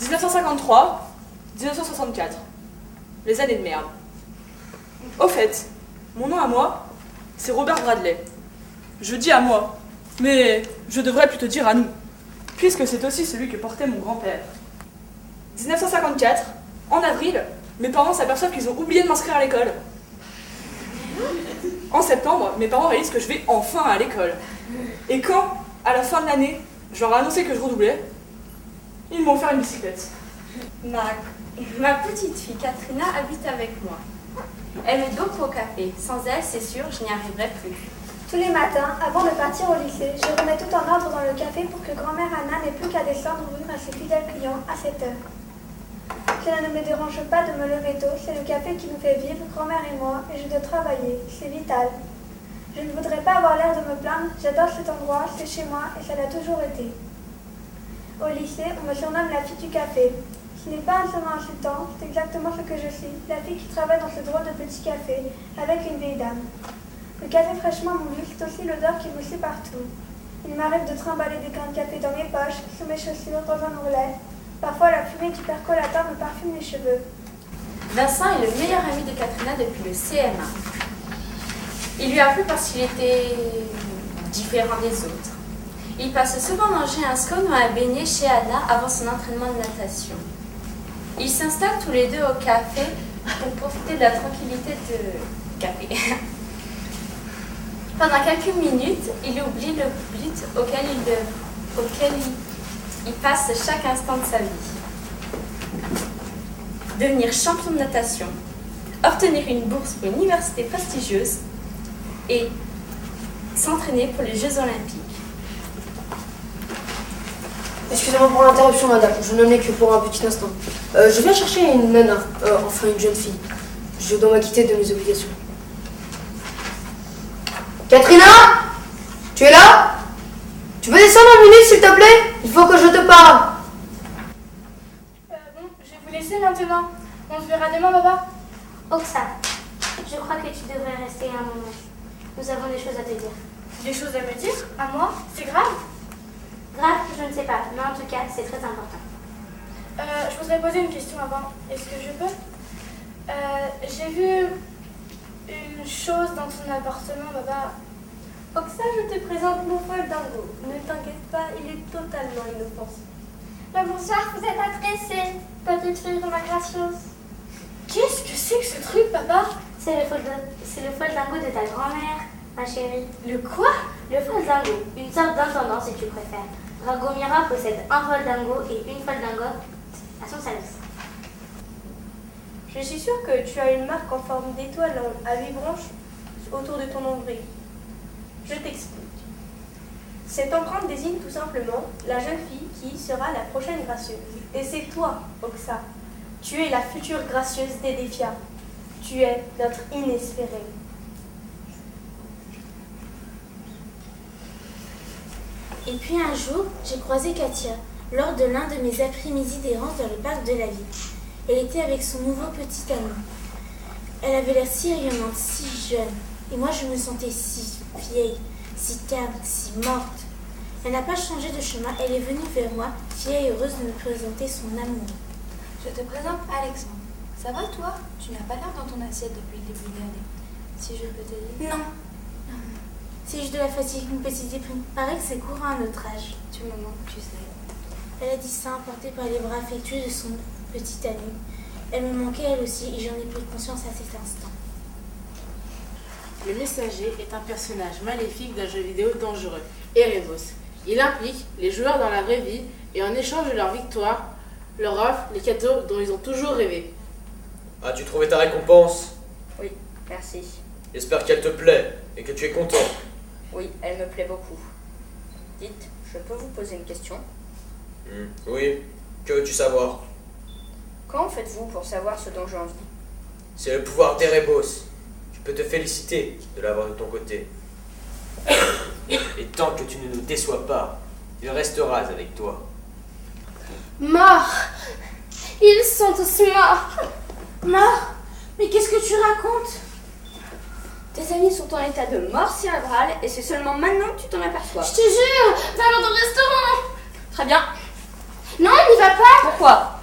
1953, 1964. Les années de merde. Au fait, mon nom à moi, c'est Robert Bradley. Je dis à moi, mais je devrais plutôt dire à nous, puisque c'est aussi celui que portait mon grand-père. 1954, en avril, mes parents s'aperçoivent qu'ils ont oublié de m'inscrire à l'école. En septembre, mes parents réalisent que je vais enfin à l'école. Et quand, à la fin de l'année, je leur ai annoncé que je redoublais, ils m'ont offert une bicyclette. Ma petite fille Katrina habite avec moi. Elle m'aide beaucoup au café. Sans elle, c'est sûr, je n'y arriverai plus. Tous les matins, avant de partir au lycée, je remets tout en ordre dans le café pour que grand-mère Anna n'ait plus qu'à descendre ouvrir à ses fidèles clients à 7 heures. Cela ne me dérange pas de me lever tôt, c'est le café qui nous fait vivre, grand-mère et moi, et je dois travailler, c'est vital. Je ne voudrais pas avoir l'air de me plaindre, j'adore cet endroit, c'est chez moi et ça l'a toujours été. Au lycée, on me surnomme la fille du café. Ce n'est pas un surnom insultant, c'est exactement ce que je suis, la fille qui travaille dans ce drôle de petit café, avec une vieille dame. Le café fraîchement moulu, c'est aussi l'odeur qui vous suit partout. Il m'arrive de trimballer des grains de café dans mes poches, sous mes chaussures, dans un ourlet. Parfois, la fumée du percolateur me parfume les cheveux. Vincent est le meilleur ami de Katrina depuis le CM1. Il lui a plu parce qu'il était différent des autres. Il passe souvent manger un scone ou un beignet chez Anna avant son entraînement de natation. Ils s'installent tous les deux au café pour profiter de la tranquillité de café. Pendant quelques minutes, il oublie le but auquel il passe chaque instant de sa vie. Devenir champion de natation, obtenir une bourse pour une université prestigieuse et s'entraîner pour les Jeux Olympiques. Excusez-moi pour l'interruption, madame, je n'en ai que pour un petit instant. Je viens chercher une nana, enfin une jeune fille. Je dois m'acquitter de mes obligations. Katrina, tu es là? Tu peux descendre une minute, s'il te plaît? Il faut que je te parle. Bon, je vais vous laisser maintenant. On se verra demain, papa. Oxa, je crois que tu devrais rester un moment. Nous avons des choses à te dire. Des choses à me dire? À moi? C'est grave? Grave, je ne sais pas, mais en tout cas, c'est très important. Je voudrais poser une question avant. Est-ce que je peux? J'ai vu une chose dans ton appartement, papa. Oxa, je te présente mon folle dingo. Ne t'inquiète pas, il est totalement inoffensif. Bonsoir, vous êtes adressée, petite fille de ma gracieuse. Qu'est-ce que c'est que ce truc, papa? C'est le folle dingo de ta grand-mère, ma chérie. Le quoi? Le folle dingo, une sorte d'intendant si tu préfères. Dragomira possède un folle dingo et une folle dingo à son service. Je suis sûre que tu as une marque en forme d'étoile à 8 branches autour de ton nombril. Je t'explique. Cette empreinte désigne tout simplement la jeune fille qui sera la prochaine gracieuse. Et c'est toi, Oxa. Tu es la future gracieuse d'Edefia. Tu es notre inespérée. Et puis un jour, j'ai croisé Katia lors de l'un de mes après-midi d'errance dans le parc de la ville. Elle était avec son nouveau petit ami. Elle avait l'air si rayonnante, si jeune. Et moi, je me sentais si vieille, si calme, si morte. Elle n'a pas changé de chemin. Elle est venue vers moi, fière et heureuse de me présenter son amour. Je te présente Alexandre. Ça va toi? Tu n'as pas l'air dans ton assiette depuis le début de l'année. Si je peux t'aider? Non. C'est juste de la fatigue, une petite déprime. Paraît que c'est courant à notre âge. Tu me manques, tu sais. Elle a dit ça, emportée par les bras affectueux de son petit ami. Elle me manquait elle aussi et j'en ai pris conscience à cet instant. Le messager est un personnage maléfique d'un jeu vidéo dangereux, Erebos. Il implique les joueurs dans la vraie vie et en échange de leur victoire, leur offre les cadeaux dont ils ont toujours rêvé. As-tu trouvé ta récompense? Oui, merci. J'espère qu'elle te plaît et que tu es content. Oui, elle me plaît beaucoup. Dites, je peux vous poser une question? Oui, que veux-tu savoir? Comment faites-vous pour savoir ce dont j'ai envie? C'est le pouvoir d'Erebos. Tu peux te féliciter de l'avoir de ton côté. Et tant que tu ne nous déçois pas, il restera avec toi. Morts! Ils sont tous morts! Morts? Mais qu'est-ce que tu racontes? Tes amis sont en état de mort cérébrale et c'est seulement maintenant que tu t'en aperçois. Je te jure! Va dans ton restaurant! Très bien. Non, n'y va pas. Pourquoi?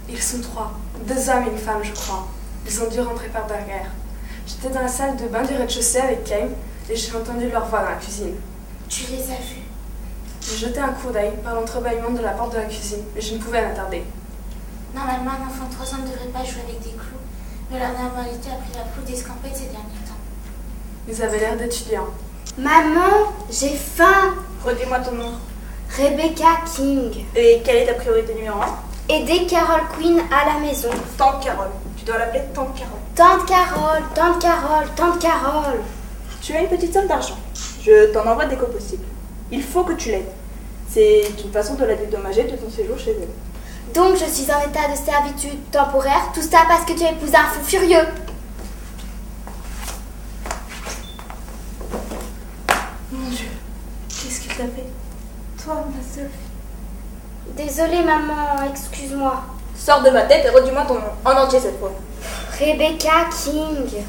Ils sont 3. 2 hommes et une femme, je crois. Ils ont dû rentrer par derrière. J'étais dans la salle de bain du rez-de-chaussée avec Kane et j'ai entendu leur voix dans la cuisine. Tu les as vus. J'ai jeté un coup d'œil par l'entrebâillement de la porte de la cuisine, mais je ne pouvais m'attarder. Normalement, un enfant de 3 ans ne devrait pas jouer avec des clous, mais leur normalité a pris la peau d'escampette ces derniers temps. Ils avaient l'air d'étudiants. Maman, j'ai faim. Redis-moi ton nom. Rebecca King. Et quelle est ta priorité numéro 1? Aider Carol Queen à la maison. Tante Carole. Tu dois l'appeler Tante Carole. Tante Carole, Tante Carole, Tante Carole. Tu as une petite somme d'argent. Je t'en envoie dès que possible. Il faut que tu l'aides. C'est une façon de la dédommager de ton séjour chez elle. Donc je suis en état de servitude temporaire, tout ça parce que tu as épousé un fou furieux. Mon Dieu, qu'est-ce qu'il t'a fait? Toi, ma Sophie. Désolée maman, excuse-moi. Sors de ma tête et redis-moi ton nom en entier cette fois. Rebecca King.